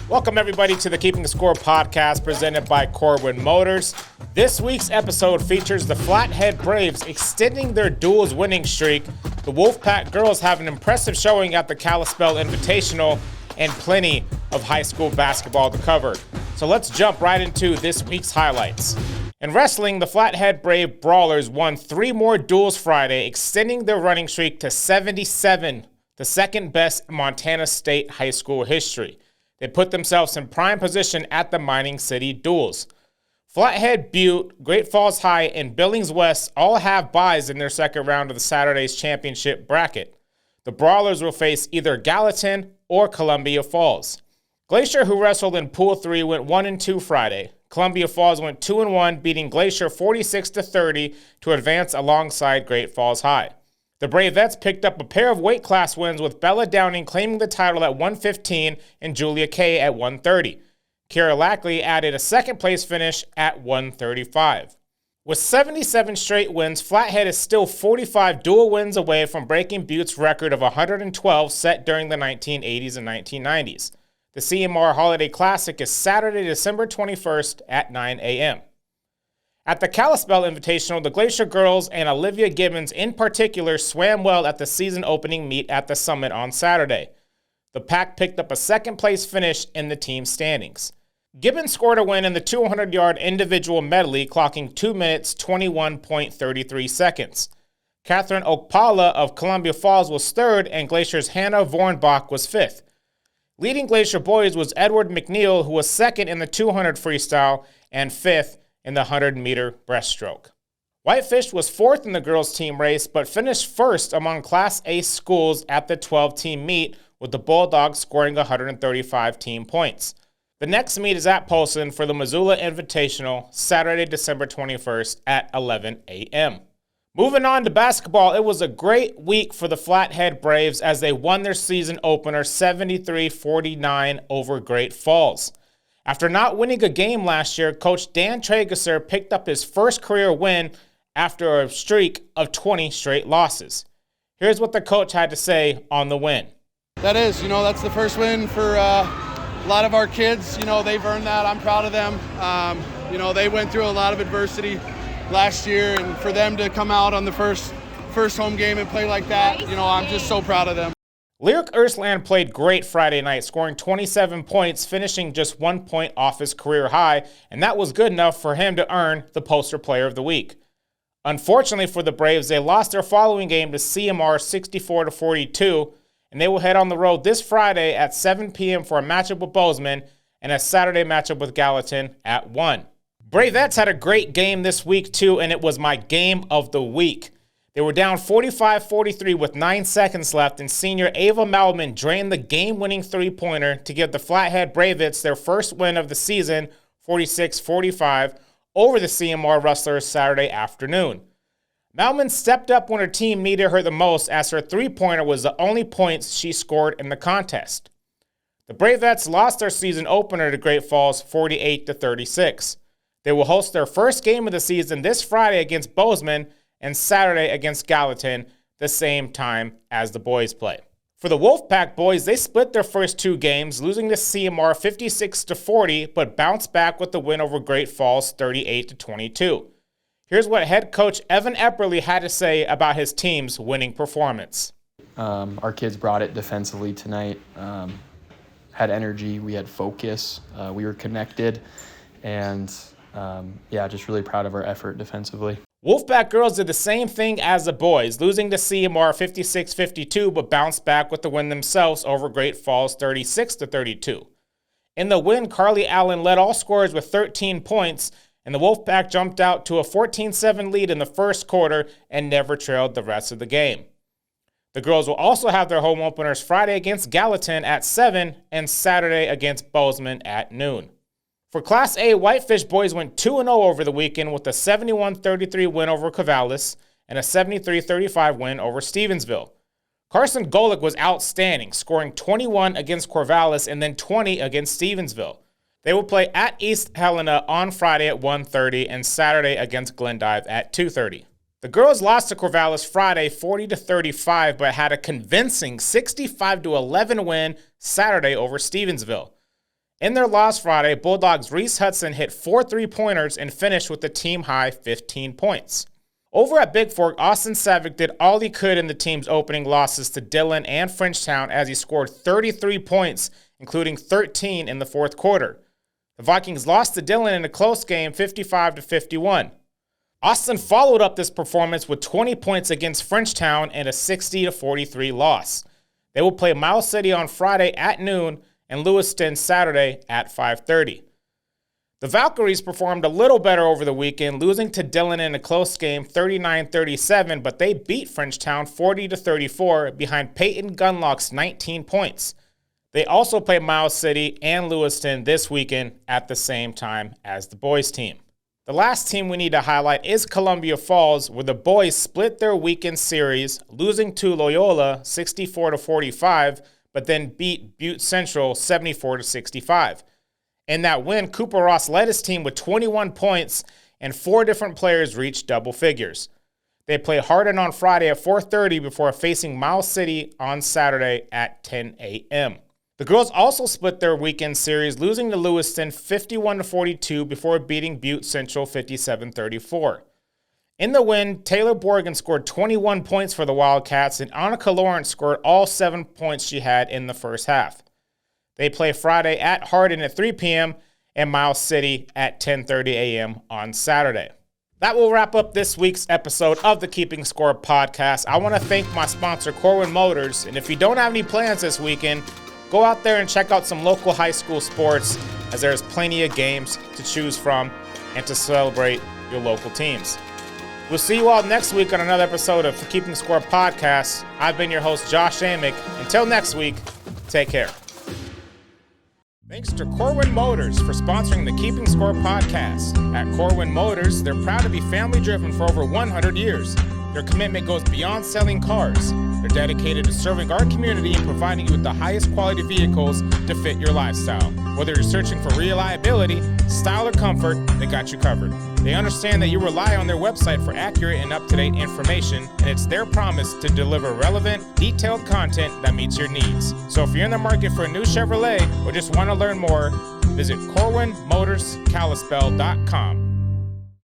Welcome, everybody, to the Keeping the Score podcast presented by Corwin Motors. This week's episode features the Flathead Braves extending their duels winning streak. The Wolfpack girls have an impressive showing at the Kalispell Invitational and plenty of high school basketball to cover. So let's jump right into this week's highlights. In wrestling, the Flathead Brave Brawlers won 3 more duels Friday, extending their running streak to 77, the second best in Montana State high school history. They put themselves in prime position at the Mining City Duels. Flathead, Butte, Great Falls High, and Billings West all have byes in their second round of the Saturday's championship bracket. The Brawlers will face either Gallatin or Columbia Falls. Glacier, who wrestled in Pool 3, went 1-2 Friday. Columbia Falls went 2-1, beating Glacier 46-30 to advance alongside Great Falls High. The Bravettes picked up a pair of weight class wins, with Bella Downing claiming the title at 115 and Julia Kay at 130. Kara Lackley added a second-place finish at 135. With 77 straight wins, Flathead is still 45 dual wins away from breaking Butte's record of 112 set during the 1980s and 1990s. The CMR Holiday Classic is Saturday, December 21st at 9 a.m. At the Kalispell Invitational, the Glacier girls and Olivia Gibbons in particular swam well at the season opening meet at the summit on Saturday. The pack picked up a second-place finish in the team standings. Gibbons scored a win in the 200-yard individual medley, clocking 2 minutes 21.33 seconds. Catherine Okpala of Columbia Falls was third, and Glacier's Hannah Vornbach was fifth. Leading Glacier boys was Edward McNeil, who was second in the 200 freestyle and fifth in the 100-meter breaststroke. Whitefish was fourth in the girls' team race, but finished first among Class A schools at the 12-team meet, with the Bulldogs scoring 135 team points. The next meet is at Polson for the Missoula Invitational, Saturday, December 21st at 11 a.m. Moving on to basketball, it was a great week for the Flathead Braves as they won their season opener 73-49 over Great Falls. After not winning a game last year, Coach Dan Tragesser picked up his first career win after a streak of 20 straight losses. Here's what the coach had to say on the win. That's the first win for a lot of our kids. They've earned that. I'm proud of them. They went through a lot of adversity last year, and for them to come out on the first home game and play like that, I'm just so proud of them. Lyric Ersland played great Friday night, scoring 27 points, finishing just 1 point off his career high, and that was good enough for him to earn the Poster Player of the Week. Unfortunately for the Braves, they lost their following game to CMR 64-42, and they will head on the road this Friday at 7 p.m. for a matchup with Bozeman and a Saturday matchup with Gallatin at 1. Bravettes had a great game this week too, and it was my game of the week. They were down 45-43 with 9 seconds left, and senior Ava Malmin drained the game-winning three-pointer to give the Flathead Bravettes their first win of the season, 46-45, over the CMR Rustlers Saturday afternoon. Malmin stepped up when her team needed her the most, as her three-pointer was the only points she scored in the contest. The Bravettes lost their season opener to Great Falls 48-36. They will host their first game of the season this Friday against Bozeman and Saturday against Gallatin, the same time as the boys play. For the Wolfpack boys, they split their first 2 games, losing to CMR 56-40, but bounced back with the win over Great Falls 38-22. Here's what head coach Evan Epperly had to say about his team's winning performance. Our kids brought it defensively tonight, had energy, we had focus, we were connected, and just really proud of our effort defensively. Wolfpack girls did the same thing as the boys, losing to CMR 56-52, but bounced back with the win themselves over Great Falls 36-32. In the win, Carly Allen led all scorers with 13 points, and the Wolfpack jumped out to a 14-7 lead in the first quarter and never trailed the rest of the game. The girls will also have their home openers Friday against Gallatin at 7 and Saturday against Bozeman at noon. For Class A, Whitefish boys went 2-0 over the weekend with a 71-33 win over Corvallis and a 73-35 win over Stevensville. Carson Golick was outstanding, scoring 21 against Corvallis and then 20 against Stevensville. They will play at East Helena on Friday at 1:30 and Saturday against Glendive at 2:30. The girls lost to Corvallis Friday 40-35, but had a convincing 65-11 win Saturday over Stevensville. In their loss Friday, Bulldogs' Reese Hudson hit 4 3-pointers and finished with a team-high 15 points. Over at Big Fork, Austin Savick did all he could in the team's opening losses to Dillon and Frenchtown as he scored 33 points, including 13 in the fourth quarter. The Vikings lost to Dillon in a close game, 55-51. Austin followed up this performance with 20 points against Frenchtown and a 60-43 loss. They will play Miles City on Friday at noon and Lewiston Saturday at 5:30. The Valkyries performed a little better over the weekend, losing to Dillon in a close game 39-37, but they beat Frenchtown 40-34 behind Peyton Gunlock's 19 points. They also play Miles City and Lewiston this weekend at the same time as the boys team. The last team we need to highlight is Columbia Falls, where the boys split their weekend series, losing to Loyola 64-45, but then beat Butte Central 74-65. In that win, Cooper Ross led his team with 21 points, and 4 different players reached double figures. They play Hardin on Friday at 4:30 before facing Miles City on Saturday at 10 a.m. The girls also split their weekend series, losing to Lewiston 51-42 before beating Butte Central 57-34. In the win, Taylor Borgen scored 21 points for the Wildcats, and Annika Lawrence scored all 7 points she had in the first half. They play Friday at Hardin at 3 p.m. and Miles City at 10:30 a.m. on Saturday. That will wrap up this week's episode of the Keeping Score podcast. I want to thank my sponsor, Corwin Motors, and if you don't have any plans this weekend, go out there and check out some local high school sports, as there's plenty of games to choose from and to celebrate your local teams. We'll see you all next week on another episode of the Keeping Score podcast. I've been your host, Josh Amick. Until next week, take care. Thanks to Corwin Motors for sponsoring the Keeping Score podcast. At Corwin Motors, they're proud to be family-driven for over 100 years. Their commitment goes beyond selling cars. They're dedicated to serving our community and providing you with the highest quality vehicles to fit your lifestyle. Whether you're searching for reliability, style, or comfort, they got you covered. They understand that you rely on their website for accurate and up-to-date information, and it's their promise to deliver relevant, detailed content that meets your needs. So if you're in the market for a new Chevrolet or just want to learn more, visit CorwinMotorsKalispell.com.